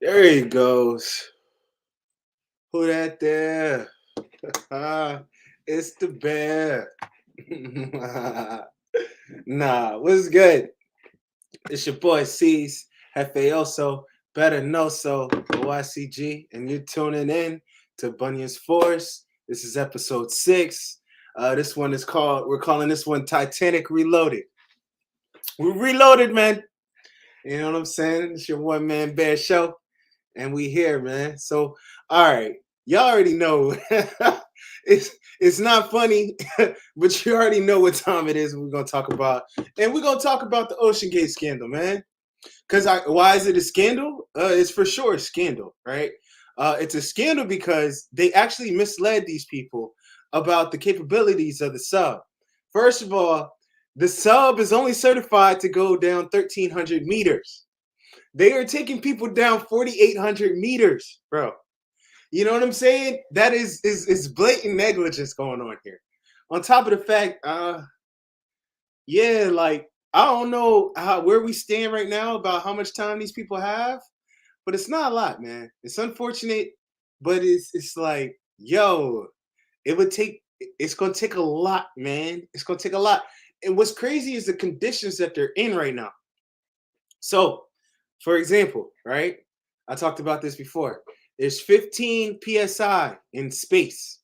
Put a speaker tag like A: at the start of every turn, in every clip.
A: There he goes. Who that there? It's the bear. Nah, what's good? It's your boy C's Hefeoso, better know so, OICG, and you're tuning in to Bunyan's Force. This is episode 6. This one is we're calling this one Titanic Reloaded. We're reloaded, man. You know what I'm saying? It's your one man bear show. And we here, man. So, all right, y'all already know it's not funny, but you already know what time it is. We're gonna talk about, and we're gonna talk about the OceanGate scandal, man. Because why is it a scandal? It's for sure a scandal, right? It's a scandal because they actually misled these people about the capabilities of the sub. First of all, the sub is only certified to go down 1,300 meters. They are taking people down 4,800 meters, bro. You know what I'm saying? That is blatant negligence going on here. On top of the fact, yeah, like I don't know where we stand right now about how much time these people have, but it's not a lot, man. It's unfortunate, but it's like, yo, it's gonna take a lot, man. It's gonna take a lot. And what's crazy is the conditions that they're in right now. So, for example, right? I talked about this before. There's 15 psi in space.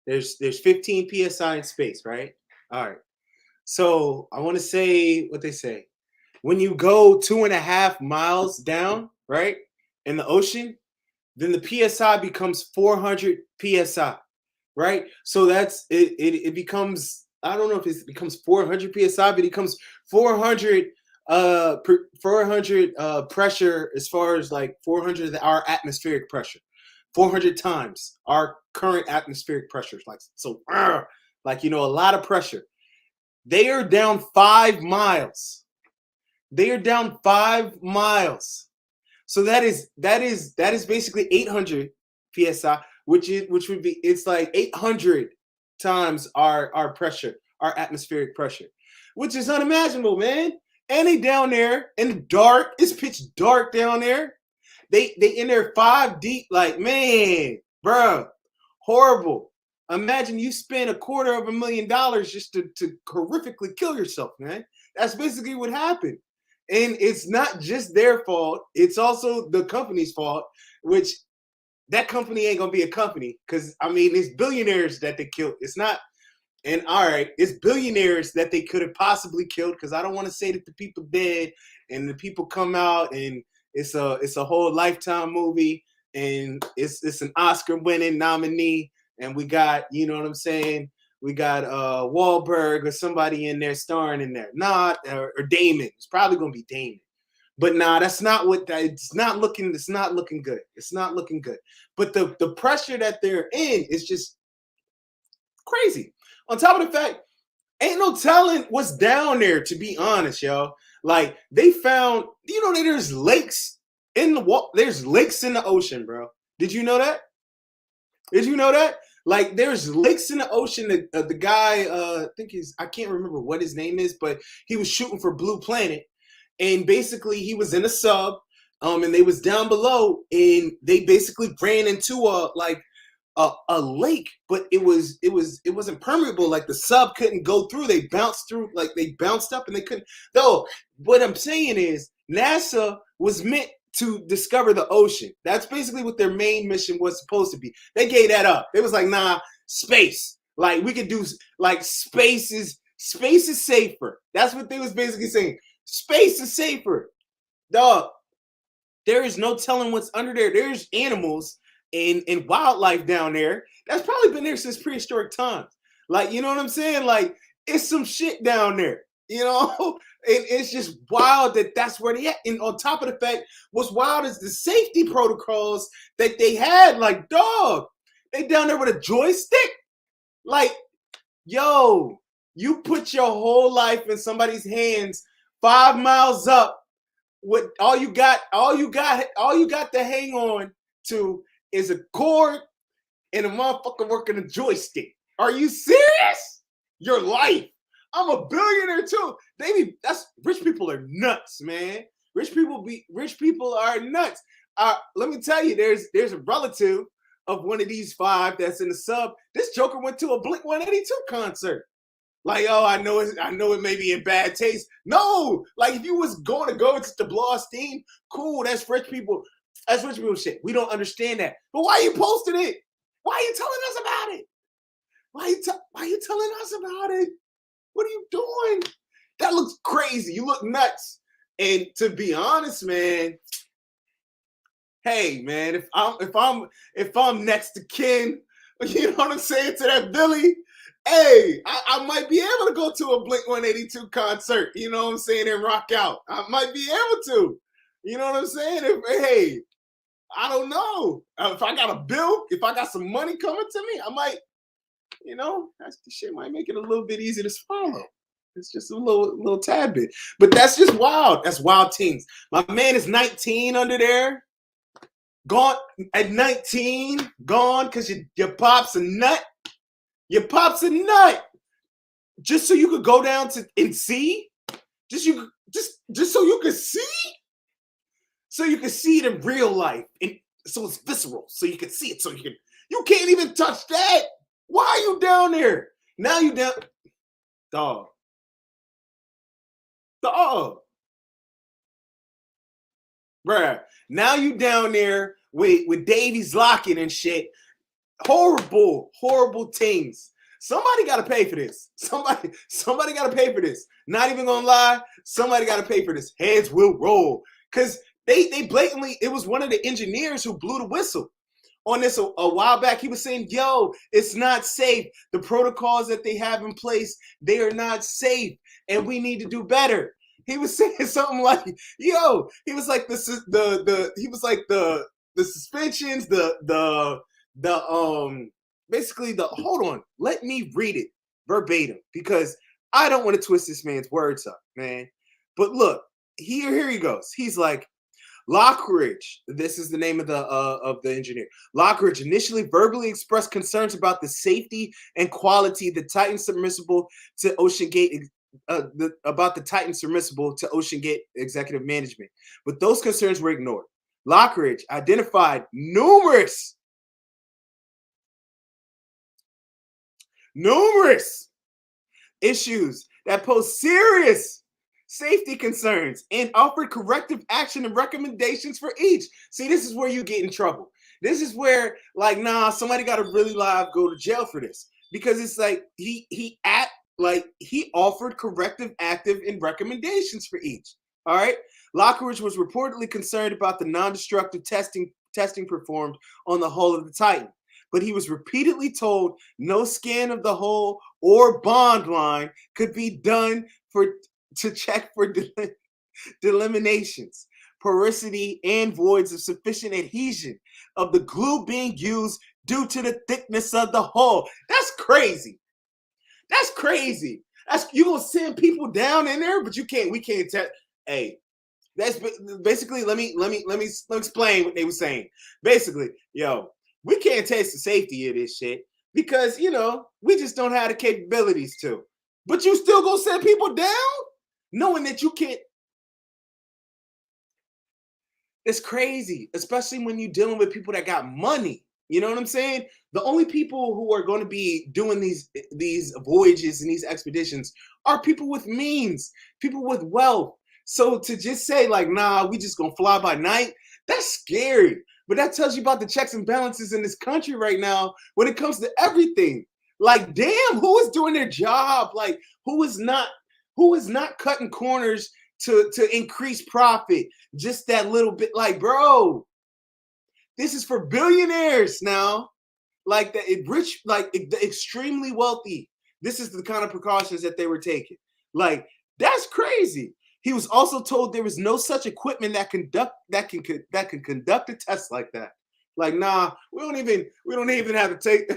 A: There's 15 psi in space, right? All right. So I want to say what they say. When you go 2.5 miles down, right, in the ocean, then the psi becomes 400 psi, right? So that's it. It becomes, I don't know if it becomes 400 psi, but it becomes 400 400 pressure, as far as like 400 our atmospheric pressure, 400 times our current atmospheric pressure, like so, like, you know, a lot of pressure. They are down 5 miles. They are down 5 miles. So that is basically 800 psi, which would be, it's like 800 times our pressure, our atmospheric pressure, which is unimaginable, man. And they down there in the dark. It's pitch dark down there. They in there 5 deep. Like, man, bro, horrible. Imagine you spend $250,000 just to horrifically kill yourself, man. That's basically what happened. And it's not just their fault. It's also the company's fault, which that company ain't gonna be a company. Because I mean, it's billionaires that they killed. It's not. And all right, it's billionaires that they could have possibly killed, because I don't want to say that the people dead and the people come out and it's a whole Lifetime movie and it's an Oscar winning nominee, and we got, you know what I'm saying, we got Wahlberg or somebody in there starring in there. Nah, or Damon. It's probably gonna be Damon. But nah, that's not what that, it's not looking good. It's not looking good. But the pressure that they're in is just crazy. On top of the fact, ain't no telling what's down there, to be honest, y'all. Like, they found, you know, there's lakes in there's lakes in the ocean, bro. Did you know that? Did you know that? Like, there's lakes in the ocean. The guy, I can't remember what his name is, but he was shooting for Blue Planet, and basically he was in a sub, and they was down below, and they basically ran into a lake, but it wasn't permeable. Like, the sub couldn't go through. They bounced through, like they bounced up and they couldn't. Though what I'm saying is NASA was meant to discover the ocean. That's basically what their main mission was supposed to be. They gave that up. They was like, nah, space. Like, we could do, like, space is safer. That's what they was basically saying. Space is safer. Dog, there is no telling what's under there. There's animals and wildlife down there that's probably been there since prehistoric times. Like, you know what I'm saying? Like, it's some shit down there, you know? And it's just wild that that's where they at. And on top of the fact, what's wild is the safety protocols that they had. Like, dog, they down there with a joystick. Like, yo, you put your whole life in somebody's hands 5 miles up, with all you got to hang on to is a cord and a motherfucker working a joystick. Are you serious? Your life. I'm a billionaire too. That's rich people are nuts, man. Rich people are nuts. Let me tell you, there's a relative of one of these five that's in the sub. This Joker went to a Blink 182 concert. Like, oh, I know it may be in bad taste. No, like if you was going to go to blow off steam, cool. That's rich people. That's rich people shit. We don't understand that. But why are you posting it? Why are you telling us about it? Why are you telling us about it? What are you doing? That looks crazy. You look nuts. And to be honest, man, hey, man, if I'm next to Ken, you know what I'm saying, to that Billy, hey, I might be able to go to a Blink 182 concert, you know what I'm saying, and rock out. I might be able to. You know what I'm saying? Hey, I don't know. If I got a bill, if I got some money coming to me, I might, you know, the shit might make it a little bit easier to swallow. It's just a little tad bit. But that's just wild. That's wild teens. My man is 19 under there. Gone at 19, gone because your pop's a nut. Your pop's a nut. Just so you could go down to and see? Just so you could see? So you can see it in real life. And so it's visceral. So you can see it. So you can't even touch that. Why are you down there? Now you down. Dog. Bruh. Now you down there with Davies Lockett and shit. Horrible things. Somebody got to pay for this. Somebody got to pay for this. Not even gonna lie. Somebody got to pay for this. Heads will roll. Because they blatantly, it was one of the engineers who blew the whistle on this a while back. He was saying, yo, it's not safe. The protocols that they have in place, they are not safe. And we need to do better. He was saying something like, yo, he was like the suspensions, basically hold on, let me read it verbatim because I don't want to twist this man's words up, man. But look, here he goes. He's like, Lockridge, this is the name of the engineer. Lockridge initially verbally expressed concerns about the safety and quality of the Titan submersible to OceanGate OceanGate executive management, but those concerns were ignored. Lockridge identified numerous issues that pose serious safety concerns and offered corrective action and recommendations for each. See, this is where you get in trouble. This is where, like, nah, somebody got to really go to jail for this, because it's like he offered corrective, active, and recommendations for each. All right. Lockridge was reportedly concerned about the non-destructive testing performed on the hull of the Titan, but he was repeatedly told no scan of the hull or bond line could be done to check for delaminations, porosity, and voids of sufficient adhesion of the glue being used due to the thickness of the hull. That's crazy. That's crazy. You gonna send people down in there, but we can't tell. Hey, that's basically. Let me explain what they were saying. Basically, yo, we can't test the safety of this shit because, you know, we just don't have the capabilities to. But you still gonna send people down, knowing that you can't. It's crazy, especially when you're dealing with people that got money. You know what I'm saying? The only people who are going to be doing these voyages and these expeditions are people with means, people with wealth. So to just say like, nah, we just gonna fly by night, that's scary. But that tells you about the checks and balances in this country right now when it comes to everything. Like, damn, who is doing their job? Like, who is not cutting corners to increase profit? Just that little bit. Like, bro, this is for billionaires now. Like the extremely wealthy. This is the kind of precautions that they were taking. Like, that's crazy. He was also told there was no such equipment that can conduct a test like that. Like, nah, we don't even have to take.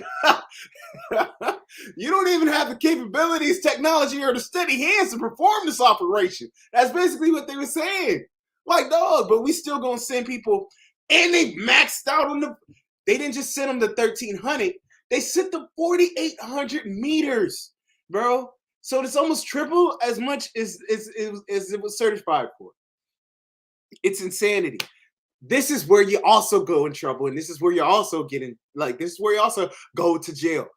A: You don't even have the capabilities, technology, or the steady hands to perform this operation. That's basically what they were saying. Like, dog, but we still gonna send people, and they maxed out on the. They didn't just send them to 1,300. They sent them 4,800 meters, bro. So it's almost triple as much as it was certified for. It's insanity. This is where you also go in trouble, and this is where you're also getting this is where you also go to jail.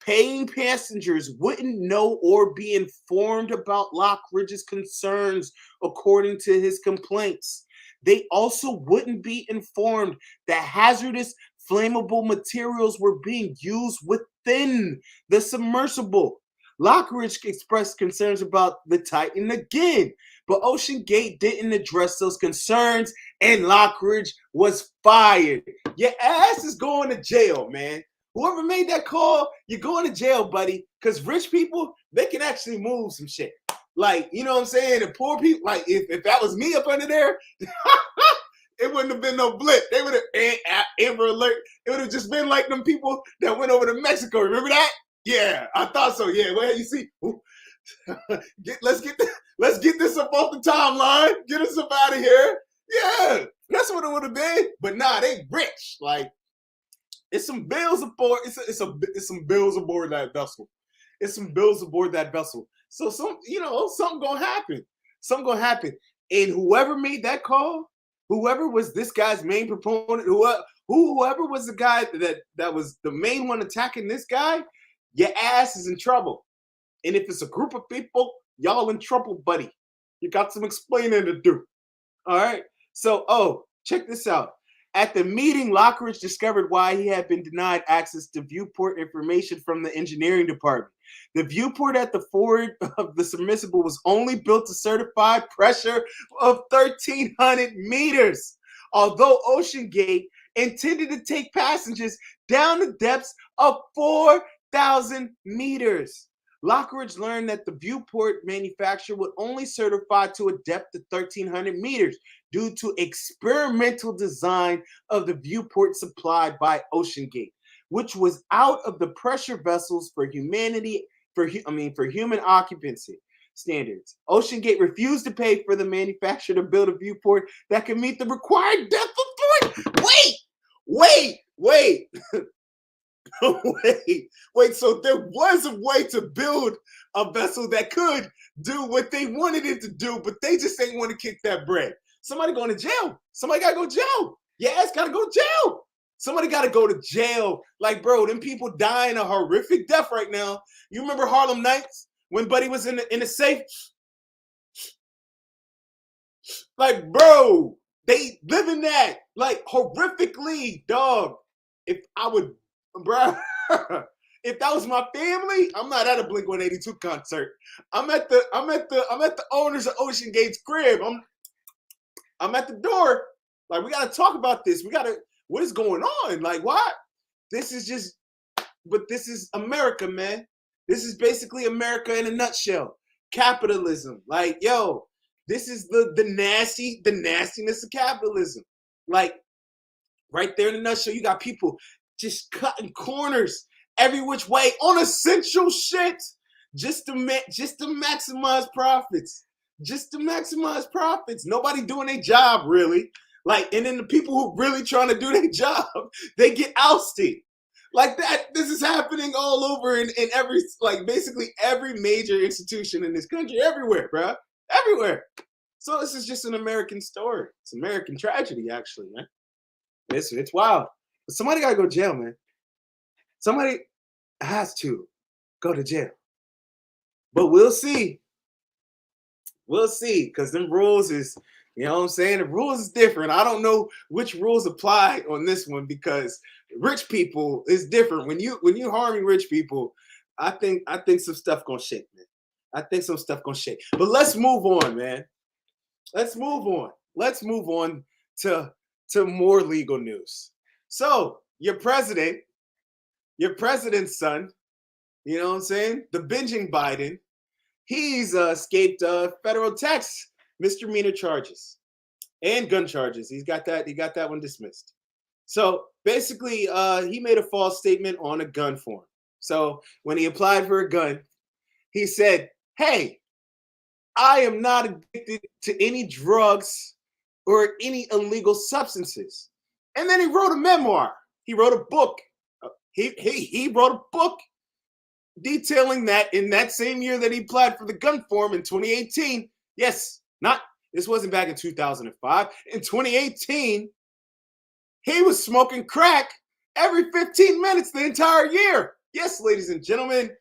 A: Paying passengers wouldn't know or be informed about Lockridge's concerns, according to his complaints. They also wouldn't be informed that hazardous flammable materials were being used within the submersible. Lockridge expressed concerns about the Titan again, but OceanGate didn't address those concerns, and Lockridge was fired. Your ass is going to jail, man. Whoever made that call, you're going to jail, buddy. Because rich people, they can actually move some shit. Like, you know what I'm saying? And poor people, like, if that was me up under there, it wouldn't have been no blip. They would have Amber Alert. It would have just been like them people that went over to Mexico. Remember that? Yeah, I thought so. Yeah, well, you see, let's get this up off the timeline. Get us up out of here. Yeah, that's what it would have been. But nah, they rich. Like, it's some bills aboard. It's some bills aboard that vessel. It's some bills aboard that vessel. So something gonna happen. Something gonna happen. And whoever made that call, whoever was this guy's main proponent, whoever was the guy that was the main one attacking this guy, your ass is in trouble. And if it's a group of people, y'all in trouble, buddy. You got some explaining to do. All right. So, check this out. At the meeting, Lockridge discovered why he had been denied access to viewport information from the engineering department. The viewport at the forward of the submersible was only built to certified pressure of 1,300 meters. Although OceanGate intended to take passengers down the depths of 4,000 meters. Lockridge learned that the viewport manufacturer would only certify to a depth of 1,300 meters due to experimental design of the viewport supplied by OceanGate, which was out of the pressure vessels for human occupancy standards. OceanGate refused to pay for the manufacturer to build a viewport that could meet the required depth of 3. Wait. Wait, so there was a way to build a vessel that could do what they wanted it to do, but they just ain't want to kick that bread. Somebody going to jail. Somebody got to go to jail. Your ass got to go to jail. Somebody got to go to jail. Like, bro, them people dying a horrific death right now. You remember Harlem Nights when Buddy was in the safe? Like, bro, they live in that. Like, horrifically, dog. If I would... Bro, if that was my family, I'm not at a Blink-182 concert. I'm at the owners of OceanGate's crib. I'm at the door. Like, we gotta talk about this. What is going on? Like, what? This is America, man. This is basically America in a nutshell. Capitalism. Like, yo, this is the nastiness of capitalism. Like, right there in a nutshell, you got people just cutting corners every which way on essential shit just to maximize profits. Just to maximize profits. Nobody doing their job, really. Like, and then the people who really trying to do their job, they get ousted. Like that, this is happening all over in every, like, basically every major institution in this country, everywhere, bro. Everywhere. So this is just an American story. It's American tragedy, actually, man. It's wild. Somebody got to go to jail, man. Somebody has to go to jail. But we'll see. We'll see, because them rules is, you know what I'm saying? The rules is different. I don't know which rules apply on this one, because rich people is different. When you harming rich people, I think some stuff gonna shake, man. I think some stuff gonna shake. But let's move on, man. Let's move on. Let's move on to more legal news. So your president's son, you know what I'm saying? The binging Biden, he's escaped federal tax misdemeanor charges and gun charges. He got that one dismissed. So basically, he made a false statement on a gun form. So when he applied for a gun, he said, "Hey, I am not addicted to any drugs or any illegal substances." And then he wrote a memoir. He wrote a book. He wrote a book detailing that in that same year that he applied for the gun form in 2018. Yes, not This wasn't back in 2005. In 2018, he was smoking crack every 15 minutes the entire year. Yes, ladies and gentlemen,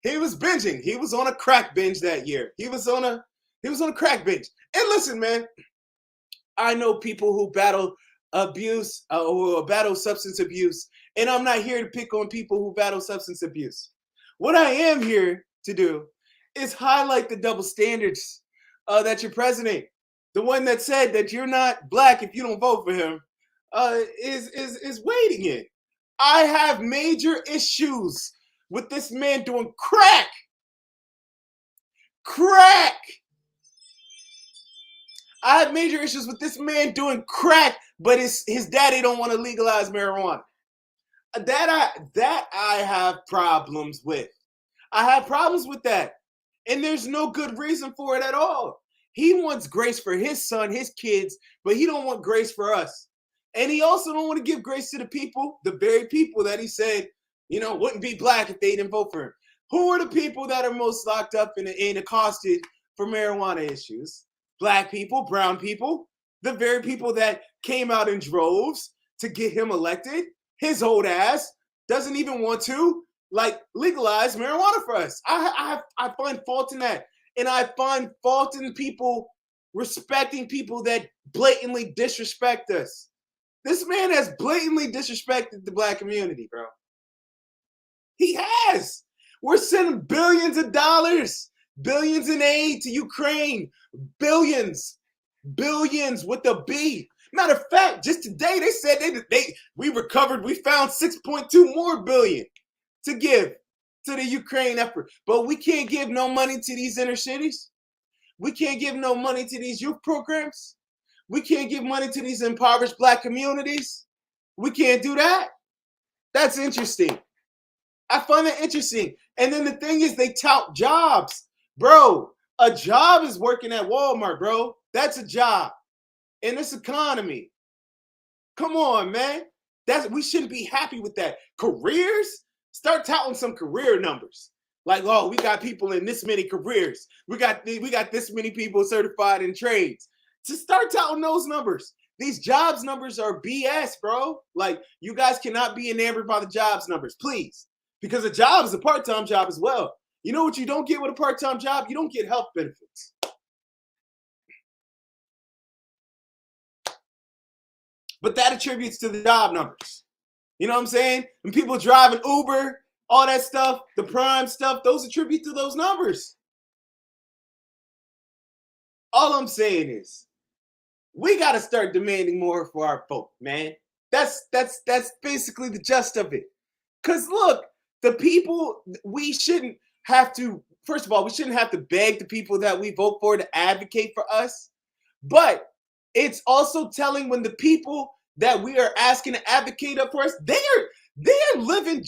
A: he was binging. He was on a crack binge that year. He was on a crack binge. And listen, man, I know people who battle abuse, who battle substance abuse, and I'm not here to pick on people who battle substance abuse. What I am here to do is highlight the double standards that your president, the one that said that you're not black if you don't vote for him, is waiting in. I have major issues with this man doing crack. Crack. I have major issues with this man doing crack, but his daddy don't want to legalize marijuana. That I have problems with. I have problems with that. And there's no good reason for it at all. He wants grace for his son, his kids, but he don't want grace for us. And he also don't want to give grace to the people, the very people that he said, wouldn't be black if they didn't vote for him. Who are the people that are most locked up and accosted for marijuana issues? Black people, brown people, the very people that came out in droves to get him elected. His old ass doesn't even want to legalize marijuana for us. I find fault in that. And I find fault in people respecting people that blatantly disrespect us. This man has blatantly disrespected the black community, bro. He has. We're sending billions of dollars, billions in aid to Ukraine, billions with a B. Matter of fact, just today they said we found 6.2 more billion to give to the Ukraine effort. But we can't give no money to these inner cities. We can't give no money to these youth programs. We can't give money to these impoverished black communities. We can't do that. That's interesting. I find that interesting. And then the thing is, they tout jobs. Bro, a job is working at Walmart, bro. That's a job in this economy. Come on, man. We shouldn't be happy with that. Careers? Start touting some career numbers. Like, oh, we got people in this many careers. We got this many people certified in trades. To start touting those numbers. These jobs numbers are BS, bro. Like, you guys cannot be enamored by the jobs numbers, please. Because a job is a part-time job as well. You know what you don't get with a part-time job? You don't get health benefits. But that attributes to the job numbers. You know what I'm saying? When people driving Uber, all that stuff, the prime stuff, those attribute to those numbers. All I'm saying is, we got to start demanding more for our vote, man. That's basically the gist of it. Because look, the people, we shouldn't have to, first of all, we shouldn't have to beg the people that we vote for to advocate for us. But it's also telling when the people that we are asking to advocate up for us, they are living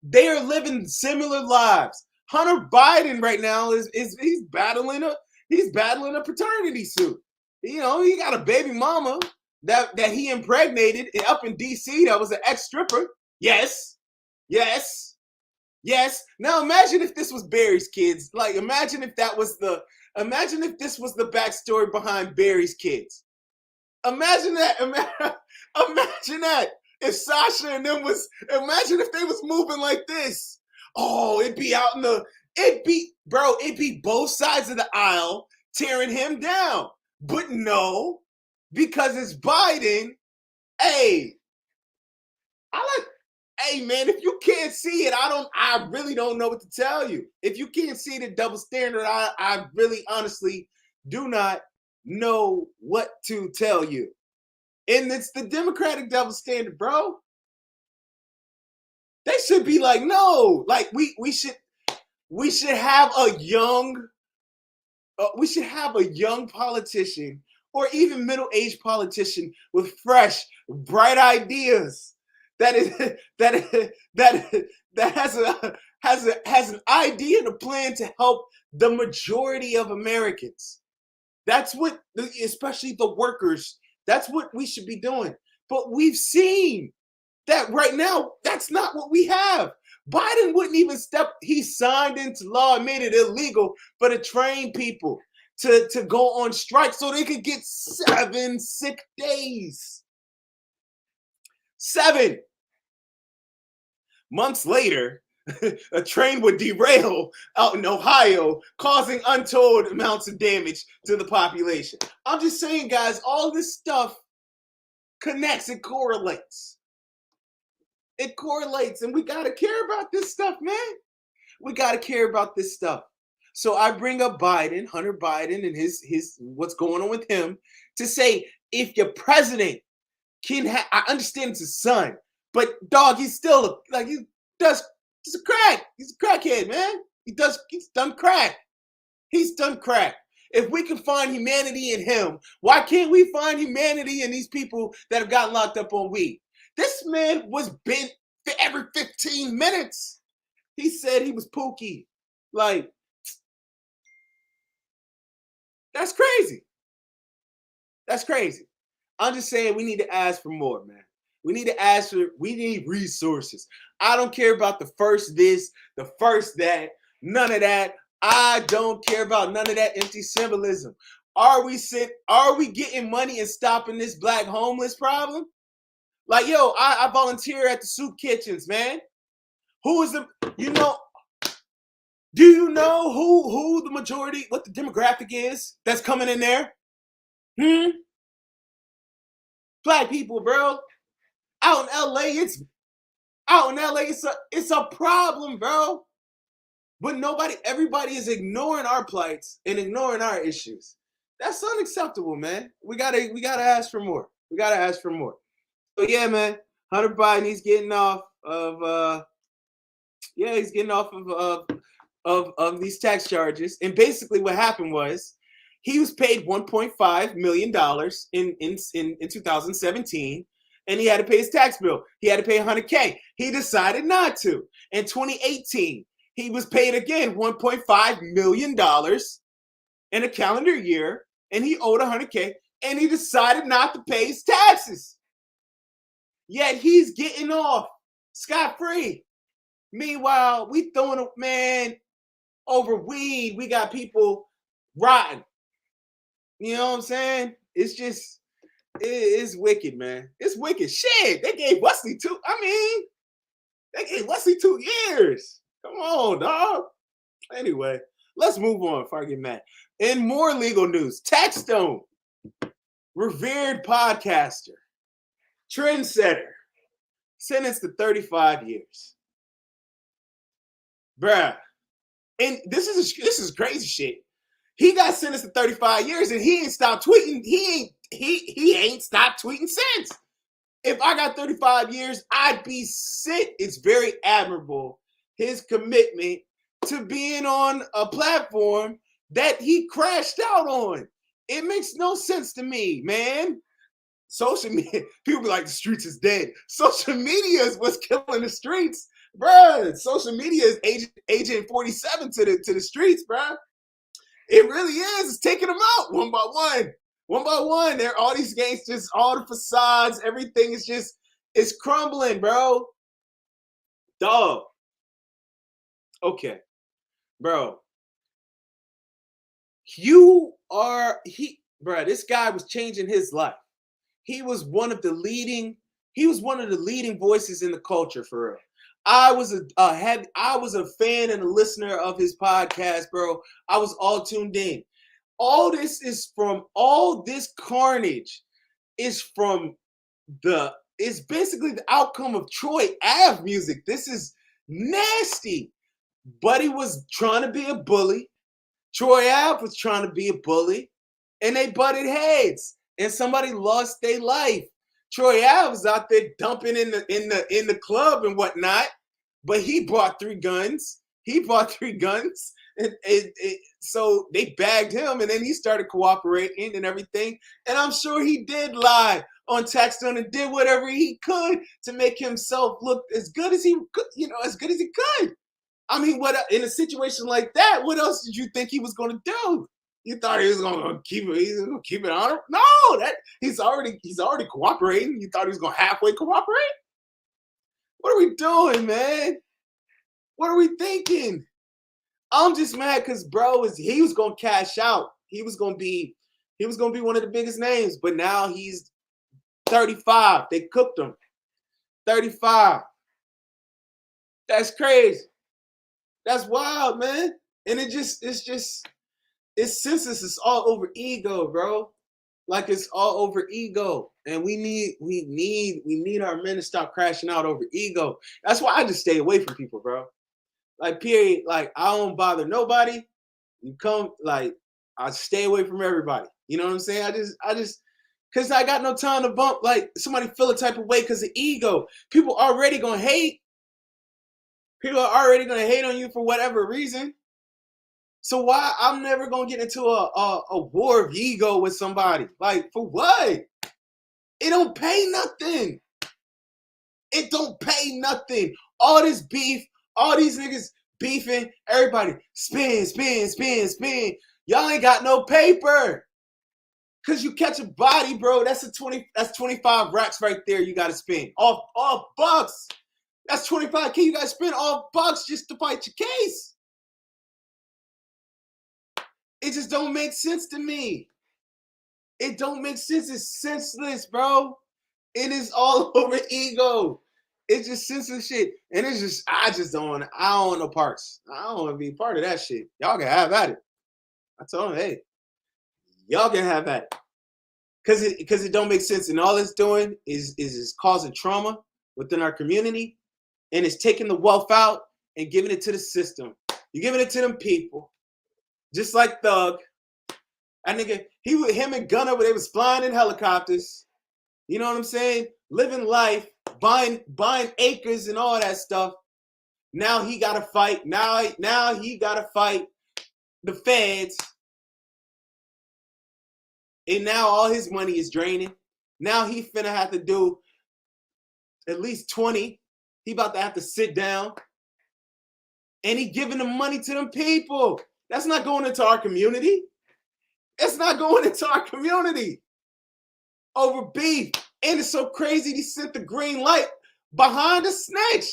A: they are living similar lives. Hunter Biden right now he's battling a paternity suit. He got a baby mama that he impregnated up in DC that was an ex-stripper. Yes. Now imagine if this was Barry's kids. Like, imagine if this was the backstory behind Barry's kids. Imagine that. Imagine that. If Sasha and them imagine if they was moving like this. Oh, it'd be both sides of the aisle tearing him down. But no, because it's Biden. Hey, man, if you can't see it, I really don't know what to tell you. If you can't see the double standard, I really honestly do not know what to tell you. And it's the Democratic double standard, bro. They should be like, no, like we should have a young politician or even middle-aged politician with fresh, bright ideas that has an idea and a plan to help the majority of Americans. That's what, especially the workers, that's what we should be doing. But we've seen that right now, that's not what we have. Biden wouldn't even he signed into law and made it illegal for to train people. to go on strike so they could get 7 sick days. 7 months later, a train would derail out in Ohio, causing untold amounts of damage to the population. I'm just saying, guys, all this stuff connects, it correlates. It correlates, and we gotta care about this stuff, man. We gotta care about this stuff. So I bring up Biden, Hunter Biden, and his what's going on with him to say, if your president can have, I understand it's his son, but dog, he's still like he's a crack. He's a crackhead, man. He's done crack. He's done crack. If we can find humanity in him, why can't we find humanity in these people that have gotten locked up on weed? This man was bent for every 15 minutes. He said he was pookie. Like, that's crazy. That's crazy. I'm just saying we need to ask for more, man. We need resources. I don't care about the first this, the first that, none of that. I don't care about none of that empty symbolism. Are we getting money and stopping this black homeless problem? Like, yo, I volunteer at the soup kitchens, man. Who is the, do you know who the majority, what the demographic is that's coming in there? Black people, bro. Out in LA, it's a problem, bro. But everybody is ignoring our plights and ignoring our issues. That's unacceptable, man. We gotta ask for more. We gotta ask for more. So yeah, man, Hunter Biden, he's getting off of of these tax charges. And basically what happened was he was paid $1.5 million in 2017, and he had to pay his tax bill. He had to pay $100K. He decided not to. In 2018, he was paid again $1.5 million in a calendar year, and he owed $100K, and he decided not to pay his taxes. Yet he's getting off scot-free. Meanwhile, we throwing a man over weed. We got people rotting. You know what I'm saying? It's just, it's wicked, man. It's wicked. Shit, they gave Wesley 2 years. Come on, dog. Anyway, let's move on before I get mad. In more legal news, Taxtone, revered podcaster, trendsetter, sentenced to 35 years. Bruh. And this is crazy shit. He got sentenced to 35 years and he ain't stopped tweeting. He ain't stopped tweeting since. If I got 35 years, I'd be sick. It's very admirable, his commitment to being on a platform that he crashed out on. It makes no sense to me, man. Social media, people be like, the streets is dead. Social media is what's killing the streets. Bruh, social media is agent 47 to the streets, bruh. It really is. It's taking them out one by one. One by one. There are all these gangs, just all the facades, everything is just, it's crumbling, bro. Dog. Okay. Bro. This guy was changing his life. He was one of the leading voices in the culture, for real. I was a fan and a listener of his podcast, bro. I was all tuned in. All this carnage is it's basically the outcome of Troy Ave music. This is nasty. Buddy was trying to be a bully. Troy Ave was trying to be a bully, and they butted heads, and somebody lost their life. Troy Ave was out there dumping in the club and whatnot, but he brought 3 guns. So they bagged him, and then he started cooperating and everything. And I'm sure he did lie on Taxtone and did whatever he could to make himself look as good as he could, as good as he could. I mean, what in a situation like that? What else did you think he was going to do? You thought he was gonna keep it on? No, that he's already cooperating. You thought he was gonna halfway cooperate? What are we doing, man? What are we thinking? I'm just mad because he was gonna cash out. he was gonna be one of the biggest names, but now he's 35. They cooked him. 35. That's crazy. That's wild, man. And it's senseless. It's all over ego, bro. Like it's all over ego. And we need our men to stop crashing out over ego. That's why I just stay away from people, bro. Like, period. Like, I don't bother nobody. You come, like, I stay away from everybody. You know what I'm saying? I just, because I got no time to bump, like, somebody feel a type of way because of ego. People already gonna hate. People are already gonna hate on you for whatever reason. So why I'm never gonna get into a war of ego with somebody? Like, for what? It don't pay nothing. It don't pay nothing. All this beef, all these niggas beefing, everybody spin. Y'all ain't got no paper. Cause you catch a body, bro. That's 25 racks right there you gotta spend. All bucks. That's 25K you gotta spend all bucks just to fight your case. It just don't make sense to me. It don't make sense. It's senseless, bro. It is all over ego. It's just senseless shit. And it's just, I don't want no parts. I don't want to be part of that shit. Y'all can have at it. I told them, hey, y'all can have at it. Because it don't make sense. And all it's doing is causing trauma within our community. And it's taking the wealth out and giving it to the system. You're giving it to them people. Just like Thug. That nigga, him and Gunna, they was flying in helicopters. You know what I'm saying? Living life, buying acres and all that stuff. Now he gotta fight. Now he gotta fight the feds. And now all his money is draining. Now he finna have to do at least 20. He about to have to sit down. And he giving the money to them people. That's not going into our community. It's not going into our community over beef. And it's so crazy he sent the green light behind the snitch.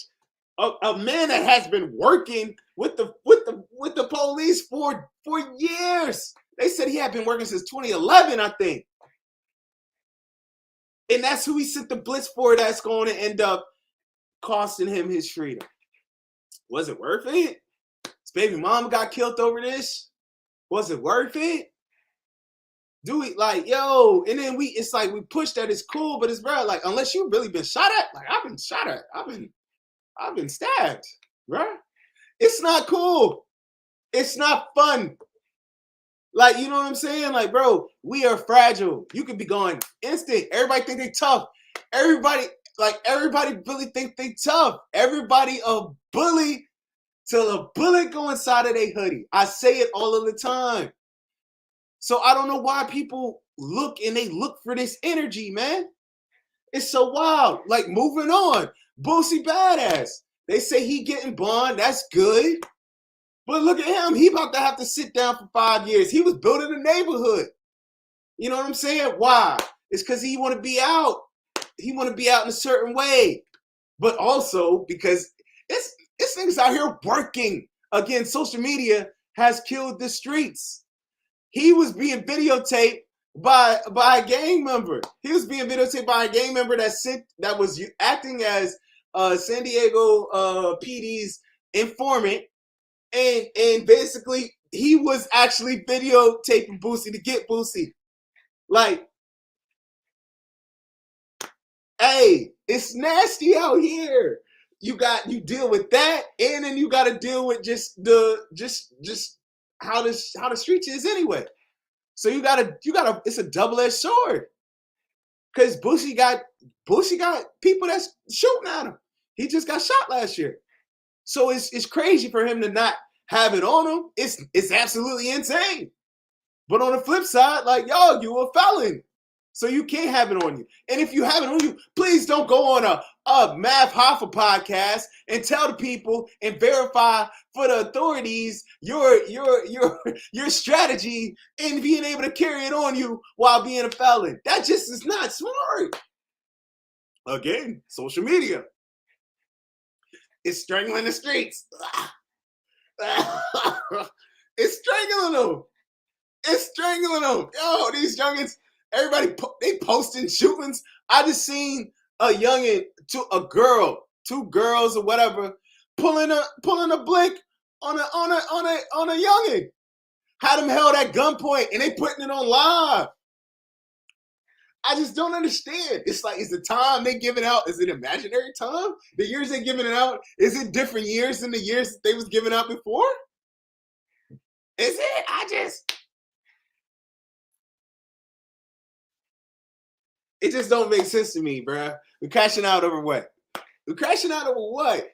A: A man that has been working with the police for years. They said he had been working since 2011, I think. And that's who he sent the blitz for, that's going to end up costing him his freedom. Was it worth it? His baby mom got killed over this. Was it worth it? Do we like, yo, and then it's like we push that it's cool, but it's bro, like, unless you've really been shot at, like I've been shot at, I've been stabbed, bro. It's not cool. It's not fun. Like, you know what I'm saying? Like, bro, we are fragile. You could be going instant. Everybody think they tough. Everybody really think they tough. Everybody a bully till a bullet go inside of their hoodie. I say it all of the time. So I don't know why people look for this energy, man. It's so wild. Like, moving on. Boosie Badass. They say he getting bond. That's good. But look at him. He about to have to sit down for 5 years. He was building a neighborhood. You know what I'm saying? Why? It's because he want to be out. He want to be out in a certain way. But also because it's niggas out here working. Again, social media has killed the streets. He was being videotaped by a gang member. He was being videotaped by a gang member that was acting as San Diego PD's informant, and basically he was actually videotaping Boosie to get Boosie. Like, hey, it's nasty out here. You deal with that, and then you got to deal with just how the streets is anyway. So you gotta it's a double-edged sword. Cause Boosie got people that's shooting at him. He just got shot last year. So it's crazy for him to not have it on him. It's absolutely insane. But on the flip side, like, yo, you a felon. So you can't have it on you. And if you have it on you, please don't go on a Math Hoffa podcast and tell the people and verify for the authorities your strategy in being able to carry it on you while being a felon. That just is not smart. Again, social media. It's strangling the streets. It's strangling them. It's strangling them. Yo, these youngins, everybody, they posting shootings. I just seen a youngin, two girls or whatever, pulling a blick on a youngin. Had him held at gunpoint, and they putting it on live. I just don't understand. It's like, is the time they giving out, is it imaginary time? The years they giving it out, is it different years than the years that they was giving out before? Is it? It just don't make sense to me, bruh. We're crashing out over what? We're crashing out over what?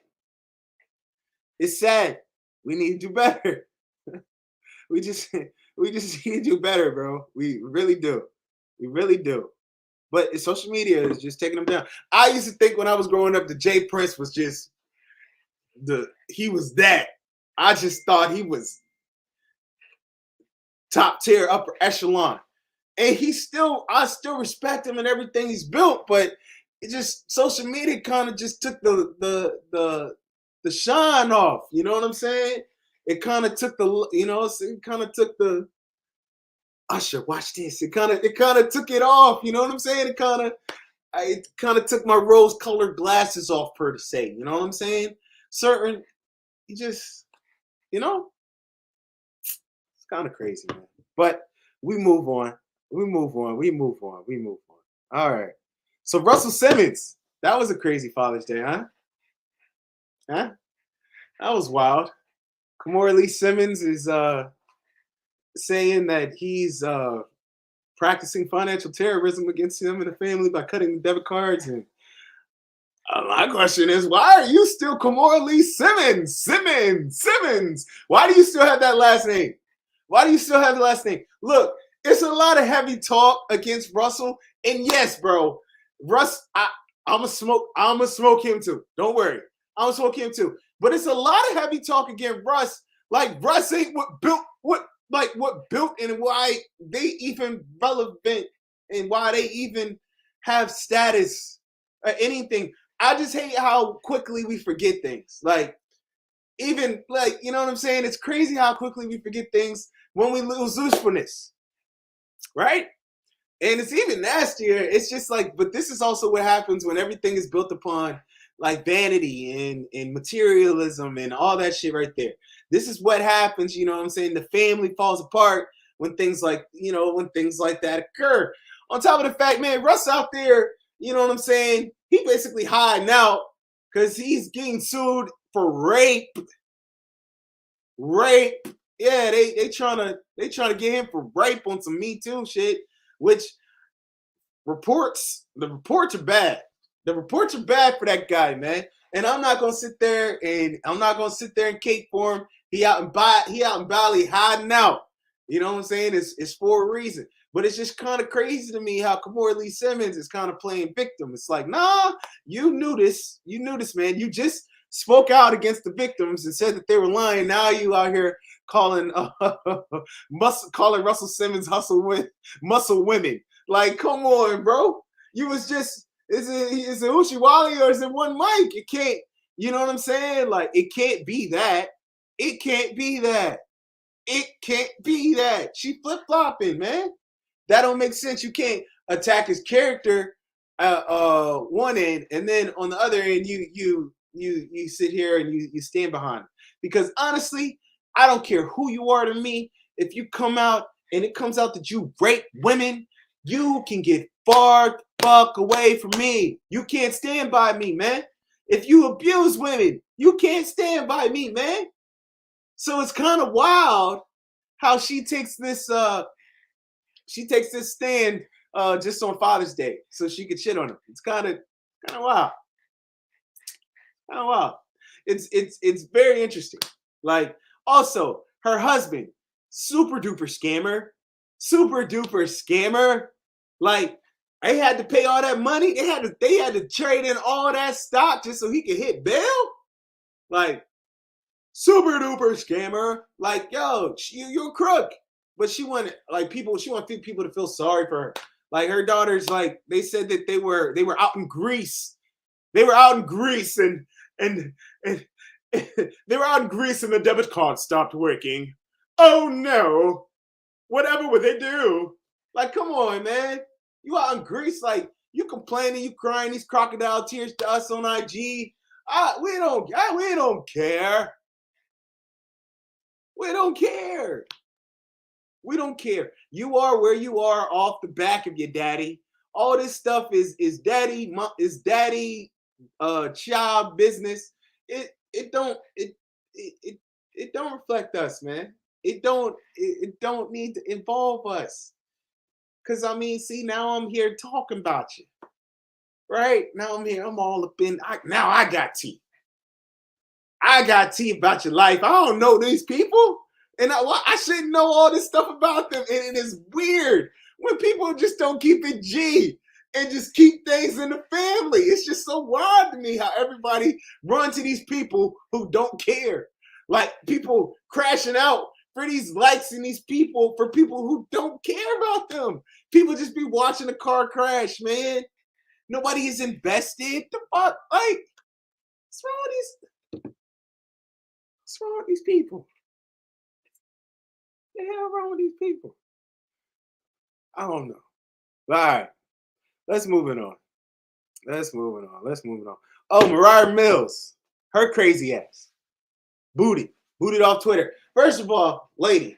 A: It's sad. We need to do better. we just need to do better, bro. We really do. We really do. But social media is just taking them down. I used to think when I was growing up, the Jay Prince was just he was that. I just thought he was top tier, upper echelon. And I still respect him and everything he's built, but it just, social media kind of just took the shine off. You know what I'm saying? It kind of took Usher, watch this. It kind of took it off. You know what I'm saying? It kind of took my rose-colored glasses off, per se. You know what I'm saying? It's kind of crazy, man. But we move on. All right. So Russell Simmons, that was a crazy Father's Day, huh? Huh? That was wild. Kamora Lee Simmons is saying that he's practicing financial terrorism against him and the family by cutting the debit cards. And my question is, why are you still Kamora Lee Simmons? Simmons. Why do you still have that last name? Look, it's a lot of heavy talk against Russell. And yes, bro, Russ, I'm gonna smoke him too. Don't worry. I'm gonna smoke him too. But it's a lot of heavy talk against Russ. Like, Russ ain't what built and why they even relevant and why they even have status or anything. I just hate how quickly we forget things. Like, even, like, you know what I'm saying? It's crazy how quickly we forget things when we lose usefulness, right? And it's even nastier. It's just like, but this is also what happens when everything is built upon like vanity and materialism and all that shit right there. This is what happens, you know what I'm saying? The family falls apart when things like that occur. On top of the fact, man, Russ out there, you know what I'm saying? He basically hiding out because he's getting sued for rape. Yeah, they trying to get him for rape on some Me Too shit, which the reports are bad. The reports are bad for that guy, man. And I'm not gonna sit there and cape for him. He out in Bali hiding out. You know what I'm saying? It's for a reason. But it's just kind of crazy to me how Kamora Lee Simmons is kind of playing victim. It's like, nah, you knew this, man. You just spoke out against the victims and said that they were lying. Now you out here calling Russell Simmons muscle women. Like, come on, bro. You was just, is it Ushiwali or is it one mic? It can't, you know what I'm saying? Like, it can't be that. It can't be that. She flip-flopping, man. That don't make sense. You can't attack his character one end, and then on the other end, you sit here and you stand behind him. Because honestly, I don't care who you are to me. If you come out and it comes out that you rape women, you can get far fuck away from me. You can't stand by me, man. If you abuse women, you can't stand by me, man. So it's kind of wild how she takes this stand just on Father's Day so she could shit on him. It's kind of wild. Kind of wild. It's very interesting. Like, also, her husband, super duper scammer. Like, they had to pay all that money. They had to trade in all that stock just so he could hit bail. Like, super duper scammer. Like, yo, you're a crook. But she wanted people to feel sorry for her. Like, her daughters, like, they said that they were out in Greece. They were out in Greece and they were out in Greece and the debit card stopped working. Oh no. whatever would they do? Like, come on, man. You out in Greece, like you complaining, you crying these crocodile tears to us on IG. We don't care. We don't care. We don't care. You are where you are off the back of your daddy. All this stuff is daddy child business. It don't it don't reflect us, man. It don't need to involve us. Cause I mean, see, now I'm here talking about you. Right? Now I'm here, I'm all up in now I got tea. I got tea about your life. I don't know these people. And I shouldn't know all this stuff about them. And it is weird when people just don't keep it G and just keep things in the family. It's just so wild to me how everybody runs to these people who don't care. Like people crashing out for these likes and these people for people who don't care about them. People just be watching a car crash, man. Nobody is invested. The fuck? Like, what's wrong with these people? What the hell wrong with these people? I don't know. All right, let's move it on. Let's move it on. Oh, Mariah Mills, her crazy ass, booted off Twitter. First of all, lady,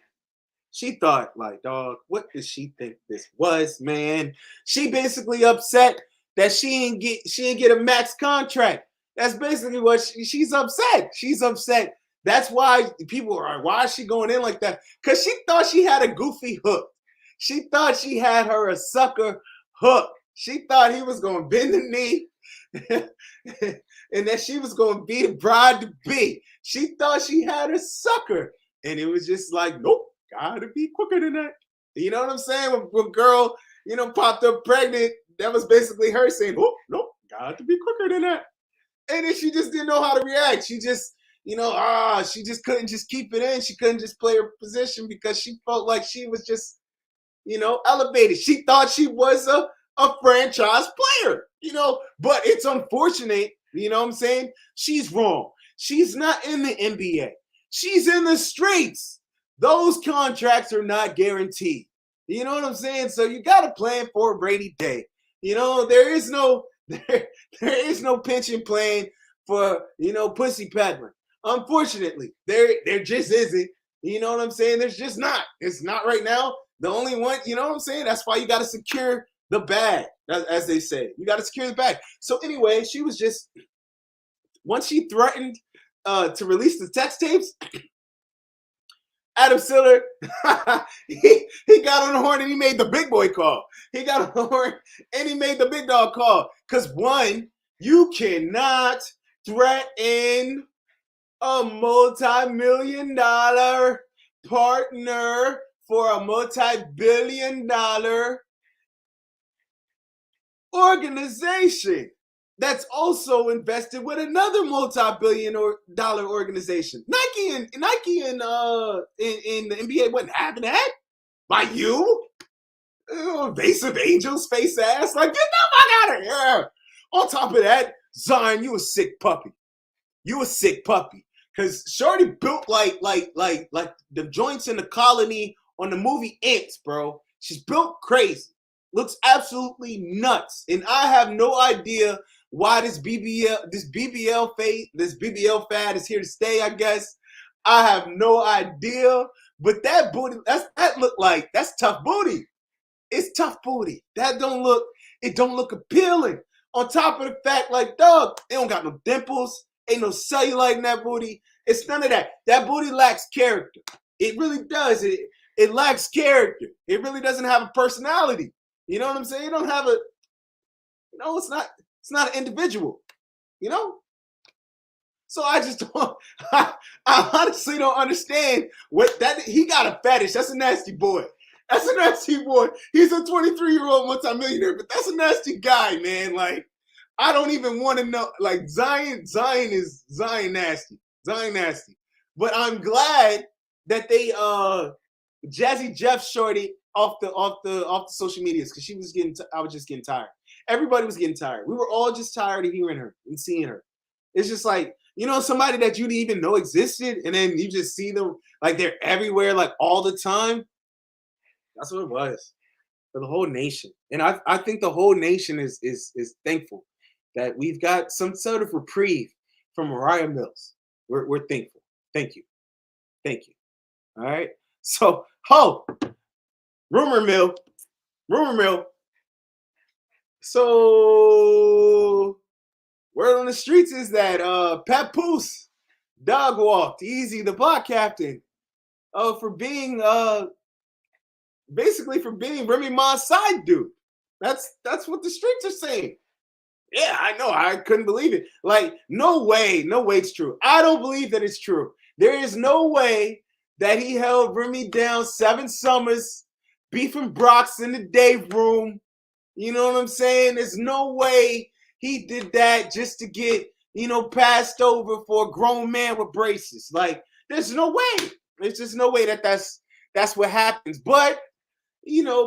A: she thought like, dog, what does she think this was, man? She basically upset that she didn't get a max contract. That's basically what she's upset. She's upset. That's why people are like, why is she going in like that? Because she thought she had a goofy hook. She thought she had her a sucker hook. She thought he was going to bend the knee and that she was going to be the bride to be. She thought she had a sucker. And it was just like, nope, gotta be quicker than that. You know what I'm saying? When girl, popped up pregnant, that was basically her saying, oh, nope, gotta be quicker than that. And then she just didn't know how to react. She just, she just couldn't just keep it in. She couldn't just play her position because she felt like she was just, elevated. She thought she was a franchise player, but it's unfortunate, you know what I'm saying? She's wrong. She's not in the NBA. She's in the streets. Those contracts are not guaranteed. You know what I'm saying? So you got to plan for a rainy day. There is no pension plan for, pussy peddling. Unfortunately, there just isn't. You know what I'm saying? There's just not. It's not right now. The only one, you know what I'm saying? That's why you got to secure the bag, as they say. You got to secure the bag. So anyway, she was just, once she threatened to release the text tapes, Adam Siller, he got on the horn and he made the big boy call. He got on the horn and he made the big dog call. Because one, you cannot threaten a multi-million-dollar partner for a multi-billion-dollar organization that's also invested with another multi-billion-dollar organization. Nike and in the NBA wasn't having that by you. Evasive angels face ass. Like, get the fuck out of here. On top of that, Zion, you a sick puppy. You a sick puppy. Cause Shorty built like the joints in the colony on the movie Ants, bro. She's built crazy. Looks absolutely nuts. And I have no idea why this BBL fad is here to stay, I guess. I have no idea. But that booty, that's tough booty. It's tough booty. It don't look appealing. On top of the fact, like, dog, it don't got no dimples. Ain't no cellulite in that booty. It's none of that. That booty lacks character. It really does. It lacks character. It really doesn't have a personality. You know what I'm saying? It don't have it's not an individual, So I just don't, I honestly don't understand he got a fetish. That's a nasty boy. That's a nasty boy. He's a 23-year-old multimillionaire, but that's a nasty guy, man. Like, I don't even want to know. Like, Zion nasty. Zion nasty. But I'm glad that they Jazzy Jeff Shorty off the social medias because I was just getting tired. Everybody was getting tired. We were all just tired of hearing her and seeing her. It's just like, somebody that you didn't even know existed, and then you just see them like they're everywhere, like all the time. That's what it was for the whole nation. And I think the whole nation is thankful that we've got some sort of reprieve from Mariah Mills. We're thankful. Thank you. Thank you. All right. So, rumor mill, rumor mill. So, word on the streets is that Papoose dog walked Easy, the block captain, for being basically for being Remy Ma's side dude. That's what the streets are saying. Yeah, I know. I couldn't believe it. Like, no way it's true. I don't believe that it's true. There is no way that he held Remy down 7 summers, beefing Brock's in the day room. You know what I'm saying? There's no way he did that just to get, passed over for a grown man with braces. Like, there's no way. There's just no way that's what happens. But,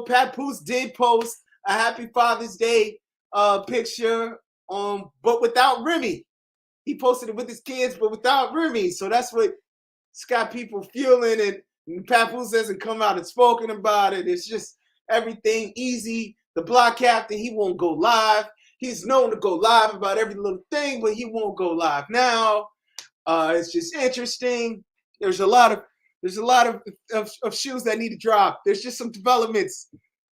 A: Papoose did post a Happy Father's Day picture, but without Remy. He posted it with his kids, but without Remy. So that's what's got people feeling. And Papoose hasn't come out and spoken about it. It's just everything Easy. The block captain, he won't go live. He's known to go live about every little thing, but he won't go live now. It's just interesting. There's a lot of shoes that need to drop. There's just some developments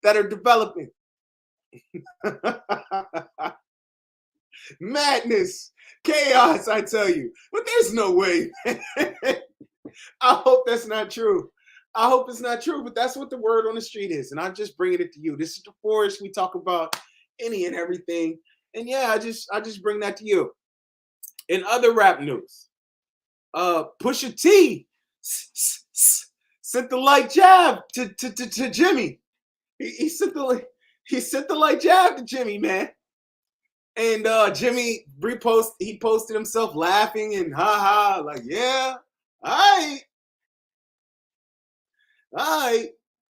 A: that are developing. Madness, chaos, I tell you. But there's no way. I hope that's not true. I hope it's not true, but that's what the word on the street is. And I'm just bringing it to you. This is the forest. We talk about any and everything. And yeah, I just bring that to you. In other rap news, Pusha T sent the light jab to Jimmy. He sent the light jab to Jimmy, man. And Jimmy he posted himself laughing and ha, like, yeah, all right.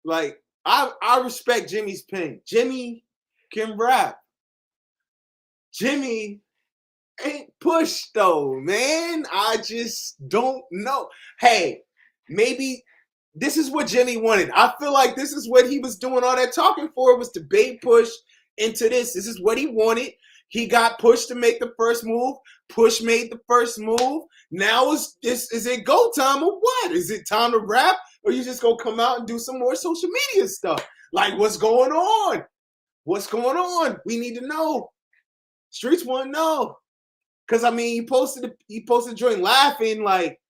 A: Like, I respect Jimmy's pen. Jimmy can rap. Jimmy ain't Push though, man. I just don't know. Hey, maybe this is what Jimmy wanted. I feel like this is what he was doing all that talking for, was to bait Push into this. This is what he wanted. He got Push to make the first move. Push made the first move. Now is it go time or what? Is it time to rap? Or you just gonna come out and do some more social media stuff? Like, what's going on? What's going on? We need to know. Streets want to know. Cause I mean, he posted joint laughing, like,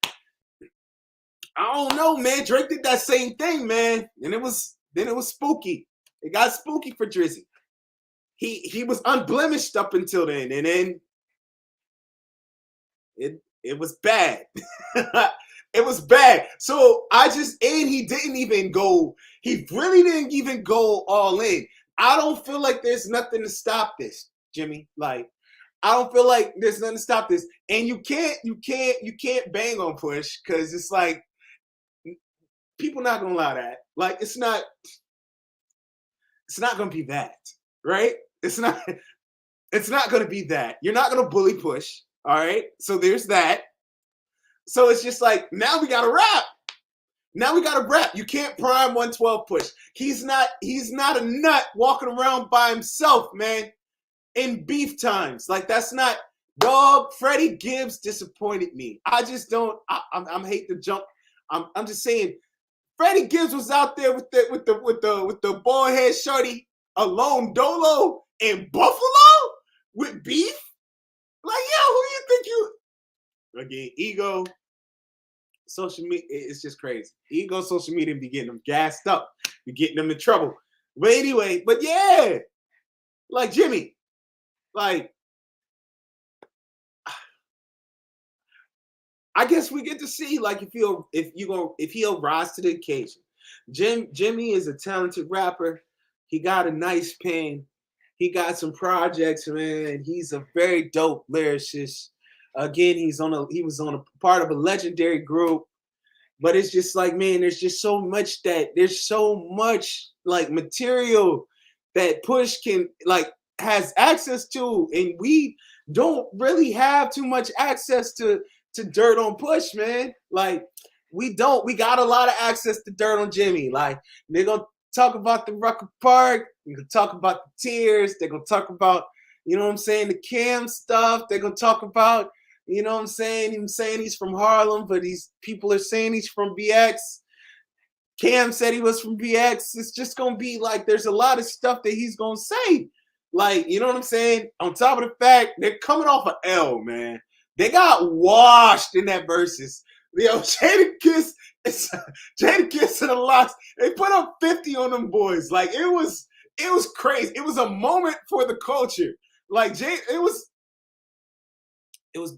A: I don't know, man. Drake did that same thing, man. And it was spooky. It got spooky for Drizzy. He was unblemished up until then, and then it was bad. It was bad. So he really didn't even go all in. I don't feel like there's nothing to stop this, Jimmy. Like, I don't feel like there's nothing to stop this. And you can't bang on Push, because it's like, people not gonna allow that. Like, it's not gonna be that, right? It's not gonna be that. You're not gonna bully Push, all right? So there's that. So it's just like, now we gotta rap. You can't prime 112 Push. He's not a nut walking around by himself, man, in beef times. Like, that's not, dog. Freddie Gibbs disappointed me. I just don't. I'm hate to jump. I'm just saying, Freddie Gibbs was out there with the bald head shorty alone, Dolo in Buffalo with beef. Like, yo, who you think you? Again, ego, social media. It's just crazy. Ego, social media be getting them gassed up, be getting them in trouble. But anyway, but yeah, like Jimmy, like, I guess we get to see, like, if he'll rise to the occasion. Jimmy is a talented rapper. He got a nice pen. He got some projects, man. He's a very dope lyricist. Again, he was on a part of a legendary group. But it's just like, man, there's so much like material that Push can, like, has access to, and we don't really have too much access to dirt on Push, man. Like, we don't. We got a lot of access to dirt on Jimmy. Like, they're gonna talk about the Rucker Park. They're gonna talk about the tears. They're gonna talk about, you know what I'm saying, the Cam stuff. They're gonna talk about, you know what I'm saying, him saying he's from Harlem, but these people are saying he's from BX. Cam said he was from BX. It's just gonna be like there's a lot of stuff that he's gonna say. Like, you know what I'm saying? On top of the fact, they're coming off an L, man. They got washed in that versus. You know, Jadakiss and the Locks, they put up 50 on them boys. Like, it was crazy. It was a moment for the culture. Like, it was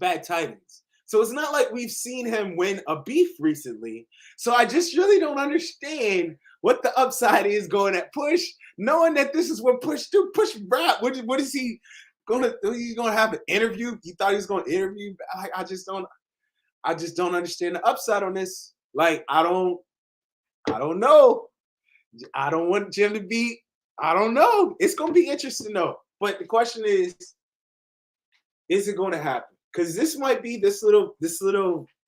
A: bad tidings. So it's not like we've seen him win a beef recently. So I just really don't understand what the upside is going at Push, knowing that this is what Push do. Push rap. What is he gonna do? He's gonna have an interview? You thought he was gonna interview? I just don't understand the upside on this. Like, I don't know. I don't want Jim to be, I don't know. It's gonna be interesting though. But the question is it gonna happen? Because this might be this little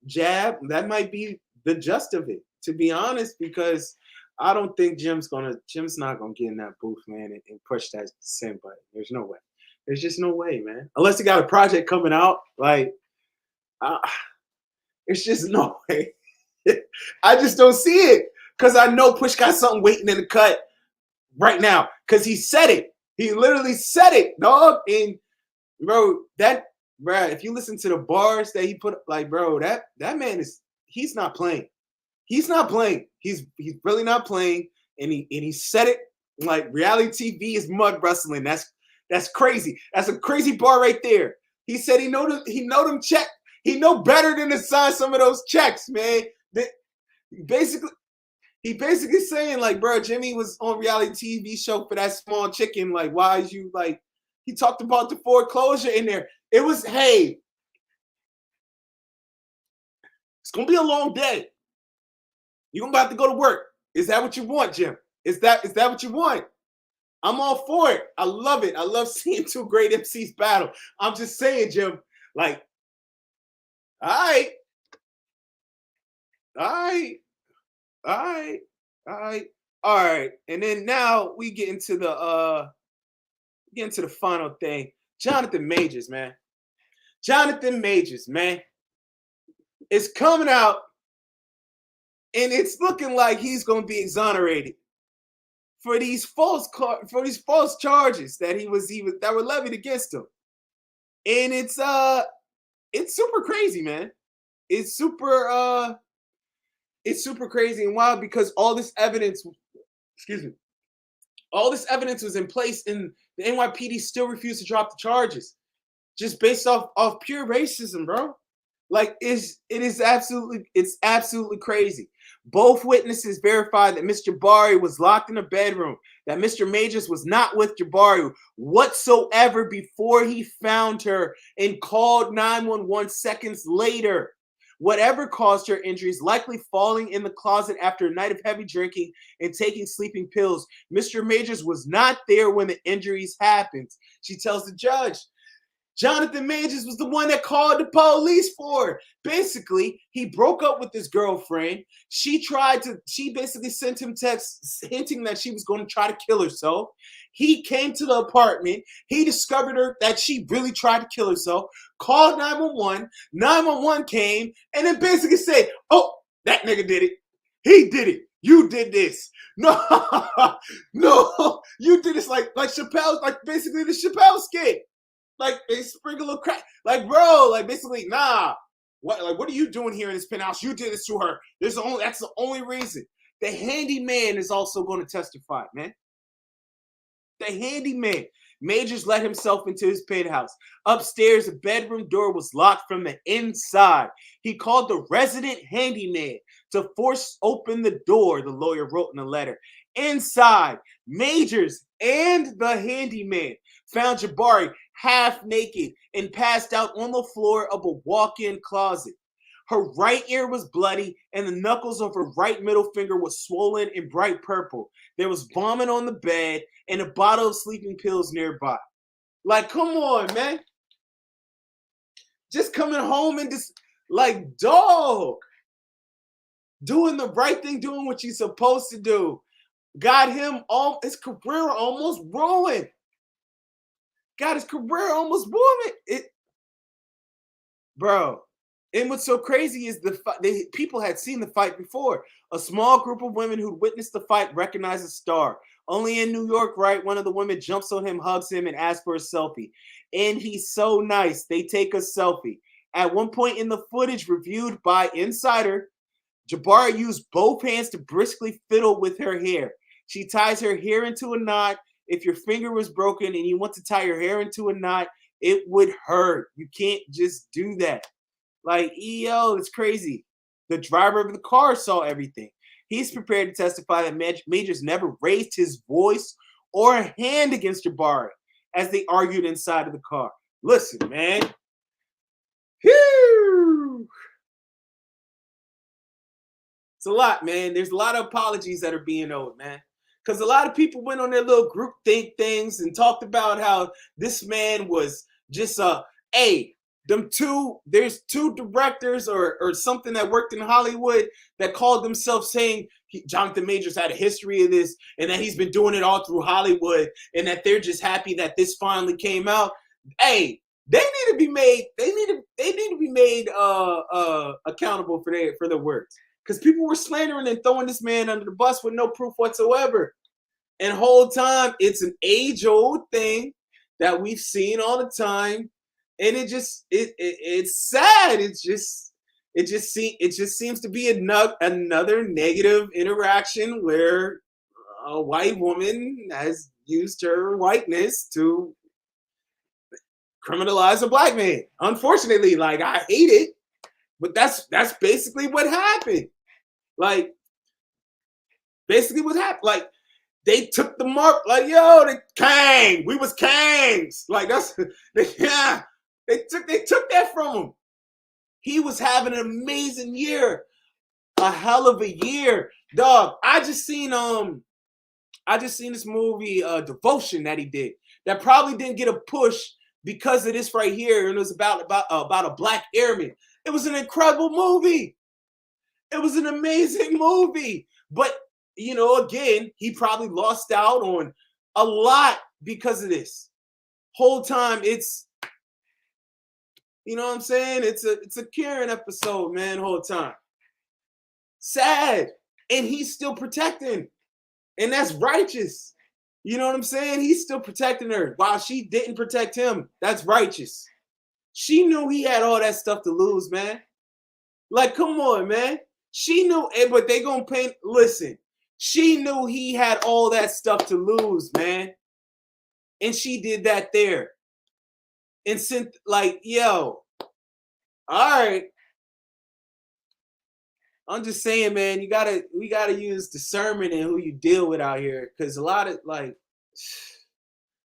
A: jab, that might be the gist of it, to be honest, because I don't think Jim's not gonna get in that booth, man, and push that send button. There's no way. There's just no way, man. Unless he got a project coming out, like, it's just no way. I just don't see it, because I know Push got something waiting in the cut right now, because he said it. He literally said it, dog. And bro, if you listen to the bars that he put, like, bro, that man he's not playing. He's not playing. He's really not playing. And he said it, like, reality TV is mud wrestling. That's crazy. That's a crazy bar right there. He said he know them check. He know better than to sign some of those checks, man. He basically saying, like, bro, Jimmy was on reality TV show for that small chicken. Like, why is you, like, he talked about the foreclosure in there. It was, hey, it's going to be a long day. You're about to go to work. Is that what you want, Jim? Is that what you want? I'm all for it. I love it. I love seeing two great MCs battle. I'm just saying, Jim, like, all right. And then now we get into the final thing. Jonathan Majors, man. It's coming out, and it's looking like he's going to be exonerated for these false charges that were levied against him. And it's super crazy, man. It's super crazy and wild, because all this evidence was in place, and the NYPD still refused to drop the charges, just based off pure racism, bro. Like, it's absolutely crazy. Both witnesses verified that Miss Jabari was locked in a bedroom, that Mr. Majors was not with Jabari whatsoever before he found her and called 911 seconds later. Whatever caused her injuries, likely falling in the closet after a night of heavy drinking and taking sleeping pills, Mr. Majors was not there when the injuries happened. She tells the judge, Jonathan Majors was the one that called the police for her. Basically, he broke up with his girlfriend. She basically sent him texts hinting that she was going to try to kill herself. He came to the apartment. He discovered that she really tried to kill herself, called 911. 911 came and then basically said, oh, that nigga did it. He did it. You did this. No, you did this, like Chappelle, like basically the Chappelle skit. Like, they sprinkle a little crack. Like, bro, like, basically, nah. What are you doing here in this penthouse? You did this to her. That's the only reason. The handyman is also going to testify, man. The handyman. Majors let himself into his penthouse. Upstairs, the bedroom door was locked from the inside. He called the resident handyman to force open the door, the lawyer wrote in a letter. Inside, Majors and the handyman found Jabari half naked and passed out on the floor of a walk-in closet. Her right ear was bloody, and the knuckles of her right middle finger was swollen and bright purple. There was vomit on the bed and a bottle of sleeping pills nearby. Like, come on, man. Just coming home and just, like, dog. Doing the right thing, doing what you're supposed to do. got him all his career almost ruined. Got his career almost ruined. Bro. And what's so crazy is people had seen the fight before. A small group of women who witnessed the fight recognized the star. Only in New York, right? One of the women jumps on him, hugs him, and asks for a selfie. And he's so nice. They take a selfie. At one point in the footage reviewed by Insider, Jabari used both hands to briskly fiddle with her hair. She ties her hair into a knot. If your finger was broken and you want to tie your hair into a knot, it would hurt. You can't just do that. Like, yo, it's crazy. The driver of the car saw everything. He's prepared to testify that Majors never raised his voice or a hand against Jabari as they argued inside of the car. Listen, man. Whew. It's a lot, man. There's a lot of apologies that are being owed, man. Because a lot of people went on their little group think things and talked about how this man was just there's two directors or something that worked in Hollywood that called themselves saying Jonathan Majors had a history of this and that he's been doing it all through Hollywood and that they're just happy that this finally came out. Hey, they need to be made. They need to be made accountable for their words, because people were slandering and throwing this man under the bus with no proof whatsoever. And whole time it's an age-old thing that we've seen all the time. And it's sad. It just seems to be another negative interaction where a white woman has used her whiteness to criminalize a black man. Unfortunately, like, I hate it, but that's basically what happened. Like, basically what happened. Like, they took the mark. Like, yo, we was Kangs. Like, that's yeah. They took that from him. He was having an amazing year, a hell of a year, dog. I just seen this movie, Devotion, that he did. That probably didn't get a push because of this right here, and it was about a black airman. It was an incredible movie. It was an amazing movie, but again, he probably lost out on a lot because of this. Whole time, it's. You know what I'm saying? It's a Karen episode, man, whole time. Sad. And he's still protecting. And that's righteous. You know what I'm saying? He's still protecting her while she didn't protect him. That's righteous. She knew he had all that stuff to lose, man. Like, come on, man. She knew, but they gonna paint. Listen, she knew he had all that stuff to lose, man. And she did that there. And sent, like, yo, all right. I'm just saying, man, we gotta use discernment in who you deal with out here, because a lot of, like,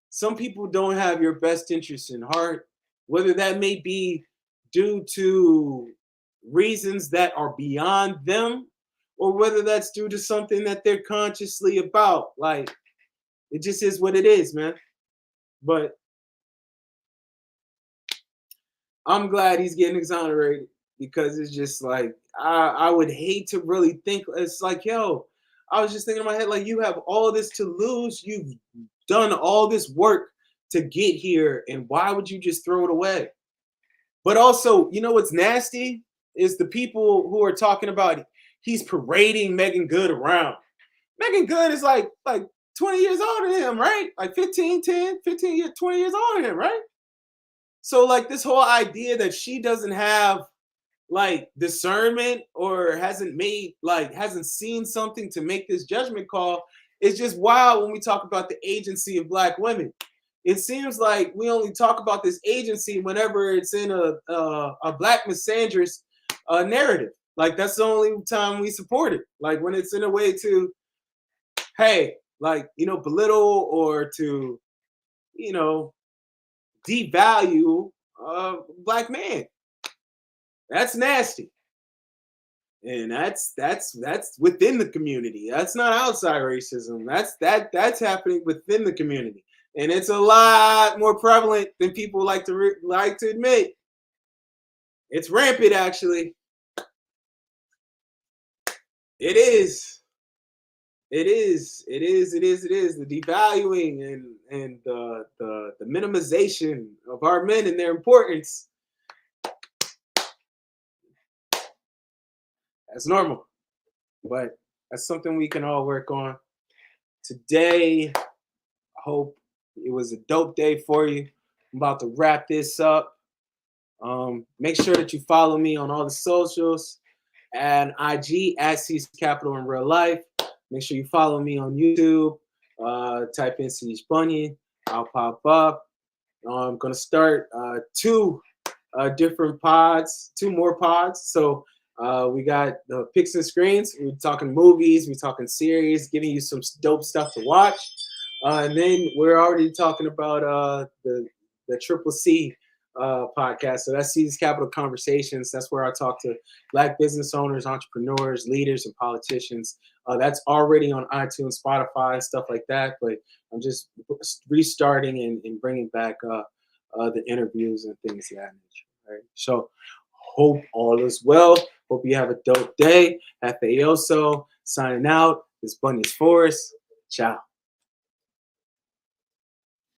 A: some people don't have your best interests in heart, whether that may be due to reasons that are beyond them, or whether that's due to something that they're consciously about. Like, it just is what it is, man. But I'm glad he's getting exonerated, because it's just like, I would hate to really think. It's like, yo, I was just thinking in my head, like, you have all this to lose. You've done all this work to get here, and why would you just throw it away? But also, you know what's nasty is the people who are talking about he's parading Megan Good around. Megan Good is like 20 years older than him, right? Like 15 years, 20 years older than him, right? So, like, this whole idea that she doesn't have, like, discernment or hasn't seen something to make this judgment call is just wild when we talk about the agency of black women. It seems like we only talk about this agency whenever it's in a black misandrist narrative. Like, that's the only time we support it. Like, when it's in a way to, hey, like, belittle or to, devalue a black man. That's nasty. And that's within the community. That's not outside racism. That's happening within the community. And it's a lot more prevalent than people like to admit. It's rampant, actually. It is. It is. It is. It is. It is. The devaluing and the minimization of our men and their importance. That's normal, but that's something we can all work on. Today, I hope it was a dope day for you. I'm about to wrap this up. Make sure that you follow me on all the socials and IG at C's Capital in real life. Make sure you follow me on YouTube. Type in C's Bunyan. I'll pop up. I'm gonna start two different pods, two more pods. So we got the picks and screens. We're talking movies. We're talking series, giving you some dope stuff to watch. And then we're already talking about the Triple C podcast. So that's C's Capital Conversations. That's where I talk to Black business owners, entrepreneurs, leaders, and politicians. That's already on iTunes, Spotify, stuff like that. But I'm just restarting and bringing back the interviews and things of that nature. Right? So hope all is well. Hope you have a dope day. Afeoso signing out. This Bunyan's Forest. Ciao.